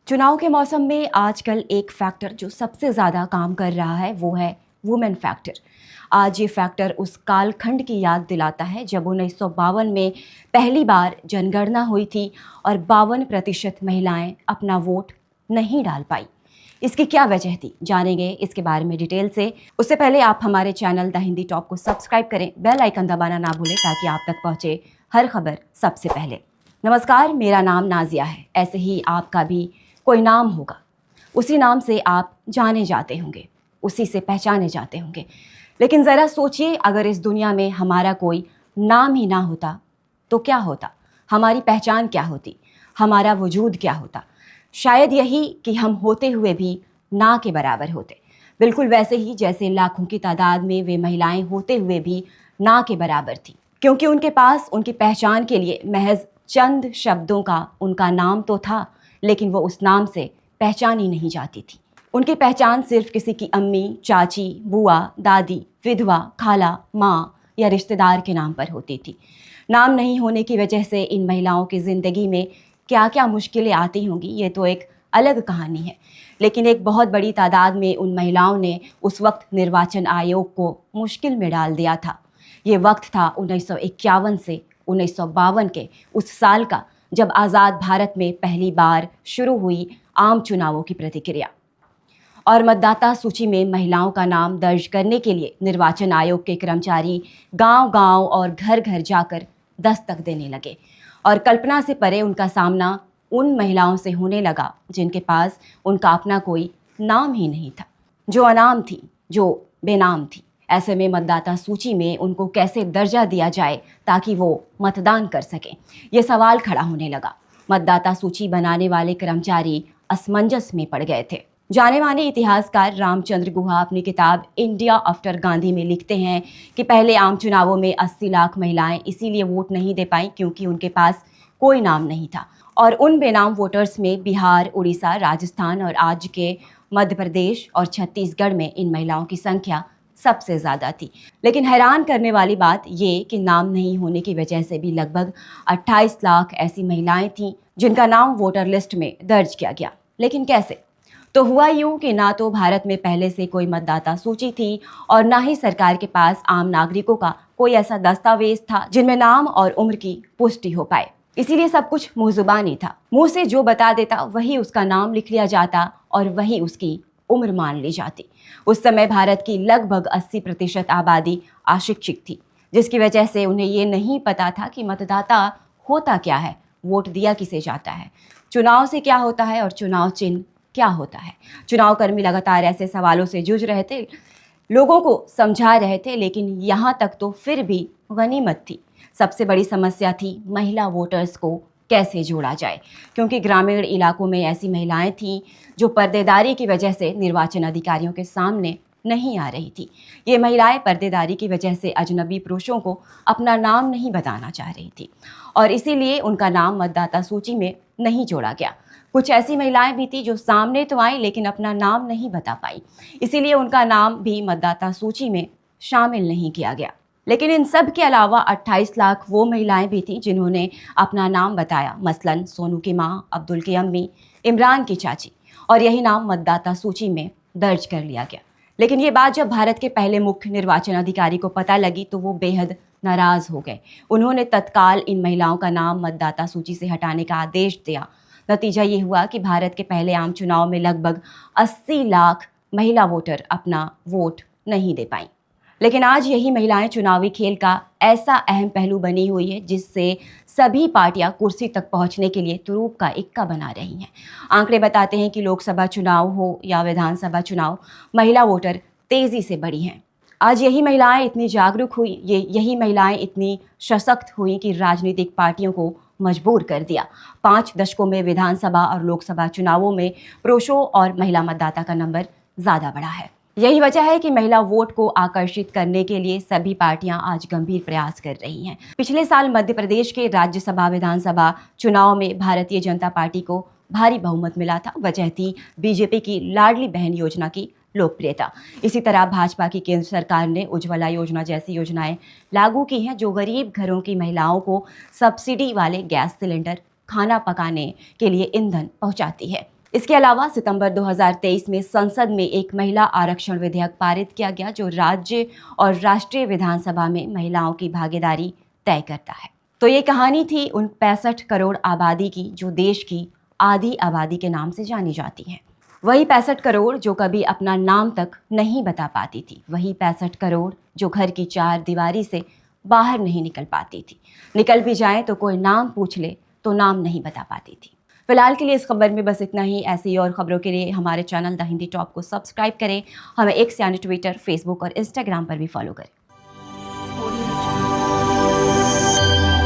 चुनाव के मौसम में आजकल एक फैक्टर जो सबसे ज़्यादा काम कर रहा है वो है वुमेन फैक्टर। आज ये फैक्टर उस कालखंड की याद दिलाता है जब 1952 में पहली बार जनगणना हुई थी और 52% महिलाएं अपना वोट नहीं डाल पाई। इसकी क्या वजह थी, जानेंगे इसके बारे में डिटेल से। उससे पहले आप हमारे चैनल द हिंदी टॉप को सब्सक्राइब करें, बेल आइकन दबाना ना भूलें ताकि आप तक पहुंचे हर खबर सबसे पहले। नमस्कार, मेरा नाम नाजिया है। ऐसे ही आपका भी कोई नाम होगा, उसी नाम से आप जाने जाते होंगे, उसी से पहचाने जाते होंगे। लेकिन ज़रा सोचिए, अगर इस दुनिया में हमारा कोई नाम ही ना होता तो क्या होता? हमारी पहचान क्या होती? हमारा वजूद क्या होता? शायद यही कि हम होते हुए भी ना के बराबर होते, बिल्कुल वैसे ही जैसे लाखों की तादाद में वे महिलाएं होते हुए भी ना के बराबर थी, क्योंकि उनके पास उनकी पहचान के लिए महज चंद शब्दों का उनका नाम तो था, लेकिन वो उस नाम से पहचानी नहीं जाती थी। उनकी पहचान सिर्फ किसी की अम्मी, चाची, बुआ, दादी, विधवा, खाला, माँ या रिश्तेदार के नाम पर होती थी। नाम नहीं होने की वजह से इन महिलाओं की ज़िंदगी में क्या क्या मुश्किलें आती होंगी, ये तो एक अलग कहानी है। लेकिन एक बहुत बड़ी तादाद में उन महिलाओं ने उस वक्त निर्वाचन आयोग को मुश्किल में डाल दिया था। ये वक्त था 1951 से 1952 के उस साल का, जब आज़ाद भारत में पहली बार शुरू हुई आम चुनावों की प्रतिक्रिया। और मतदाता सूची में महिलाओं का नाम दर्ज करने के लिए निर्वाचन आयोग के कर्मचारी गांव-गांव और घर-घर जाकर दस्तक देने लगे। और कल्पना से परे उनका सामना उन महिलाओं से होने लगा जिनके पास उनका अपना कोई नाम ही नहीं था, जो अनाम थी, जो बेनाम थी। ऐसे में मतदाता सूची में उनको कैसे दर्जा दिया जाए ताकि वो मतदान कर सकें, ये सवाल खड़ा होने लगा। मतदाता सूची बनाने वाले कर्मचारी असमंजस में पड़ गए थे। जाने माने इतिहासकार रामचंद्र गुहा अपनी किताब इंडिया आफ्टर गांधी में लिखते हैं कि पहले आम चुनावों में 80 लाख महिलाएं इसीलिए वोट नहीं दे पाई क्योंकि उनके पास कोई नाम नहीं था। और उन बेनाम वोटर्स में बिहार, उड़ीसा, राजस्थान और आज के मध्य प्रदेश और छत्तीसगढ़ में इन महिलाओं की संख्या सबसे ज़्यादा थी। लेकिन हैरान करने वाली बात ये कि नाम नहीं होने की वजह से भी लगभग 28 लाख ऐसी महिलाएं थीं जिनका नाम वोटर लिस्ट में दर्ज किया गया। लेकिन कैसे? तो हुआ यूं कि ना तो भारत में पहले से कोई मतदाता सूची थी और ना ही सरकार के पास आम नागरिकों का कोई ऐसा दस्तावेज था जिनमें नाम और उम्र की पुष्टि हो पाए। इसीलिए सब कुछ मुँह जुबानी था। मुंह से जो बता देता वही उसका नाम लिख लिया जाता और वही उसकी उम्र मान ली जाती। उस समय भारत की लगभग 80% आबादी अशिक्षित थी, जिसकी वजह से उन्हें ये नहीं पता था कि मतदाता होता क्या है, वोट दिया किसे जाता है, चुनाव से क्या होता है और चुनाव चिन्ह क्या होता है। चुनाव कर्मी लगातार ऐसे सवालों से जूझ रहे थे, लोगों को समझा रहे थे, लेकिन यहाँ तक तो फिर भी गनीमत थी। सबसे बड़ी समस्या थी महिला वोटर्स को कैसे जोड़ा जाए, क्योंकि ग्रामीण इलाकों में ऐसी महिलाएं थीं जो पर्देदारी की वजह से निर्वाचन अधिकारियों के सामने नहीं आ रही थी। ये महिलाएं पर्देदारी की वजह से अजनबी पुरुषों को अपना नाम नहीं बताना चाह रही थी और इसीलिए उनका नाम मतदाता सूची में नहीं जोड़ा गया। कुछ ऐसी महिलाएं भी थी जो सामने तो आई लेकिन अपना नाम नहीं बता पाई, इसीलिए उनका नाम भी मतदाता सूची में शामिल नहीं किया गया। लेकिन इन सब के अलावा 28 लाख वो महिलाएं भी थीं जिन्होंने अपना नाम बताया, मसलन सोनू की माँ, अब्दुल की अम्मी, इमरान की चाची, और यही नाम मतदाता सूची में दर्ज कर लिया गया। लेकिन ये बात जब भारत के पहले मुख्य निर्वाचन अधिकारी को पता लगी तो वो बेहद नाराज हो गए। उन्होंने तत्काल इन महिलाओं का नाम मतदाता सूची से हटाने का आदेश दिया। नतीजा ये हुआ कि भारत के पहले आम चुनाव में लगभग 80 लाख महिला वोटर अपना वोट नहीं दे पाईं। लेकिन आज यही महिलाएं चुनावी खेल का ऐसा अहम पहलू बनी हुई है जिससे सभी पार्टियां कुर्सी तक पहुंचने के लिए तुरूप का इक्का बना रही हैं। आंकड़े बताते हैं कि लोकसभा चुनाव हो या विधानसभा चुनाव, महिला वोटर तेजी से बढ़ी हैं। आज यही महिलाएं इतनी जागरूक हुई, यही महिलाएं इतनी सशक्त हुई कि राजनीतिक पार्टियों को मजबूर कर दिया। 5 दशकों में विधानसभा और लोकसभा चुनावों में पुरुषों और महिला मतदाता का नंबर ज़्यादा बढ़ा है। यही वजह है कि महिला वोट को आकर्षित करने के लिए सभी पार्टियां आज गंभीर प्रयास कर रही हैं। पिछले साल मध्य प्रदेश के राज्यसभा विधानसभा चुनाव में भारतीय जनता पार्टी को भारी बहुमत मिला था। वजह थी बीजेपी की लाडली बहन योजना की लोकप्रियता। इसी तरह भाजपा की केंद्र सरकार ने उज्ज्वला योजना जैसी योजनाएं लागू की हैं जो गरीब घरों की महिलाओं को सब्सिडी वाले गैस सिलेंडर, खाना पकाने के लिए ईंधन पहुंचाती है। इसके अलावा सितंबर 2023 में संसद में एक महिला आरक्षण विधेयक पारित किया गया जो राज्य और राष्ट्रीय विधानसभा में महिलाओं की भागीदारी तय करता है। तो ये कहानी थी उन 65 करोड़ आबादी की जो देश की आधी आबादी के नाम से जानी जाती हैं। वही 65 करोड़ जो कभी अपना नाम तक नहीं बता पाती थी, वही 65 करोड़ जो घर की चार दीवारी से बाहर नहीं निकल पाती थी, निकल भी जाए तो कोई नाम पूछ ले तो नाम नहीं बता पाती थी। फिलहाल के लिए इस खबर में बस इतना ही। ऐसी और खबरों के लिए हमारे चैनल द हिंदी टॉप को सब्सक्राइब करें। हमें एक्स यानी ट्विटर, फेसबुक और इंस्टाग्राम पर भी फॉलो करें।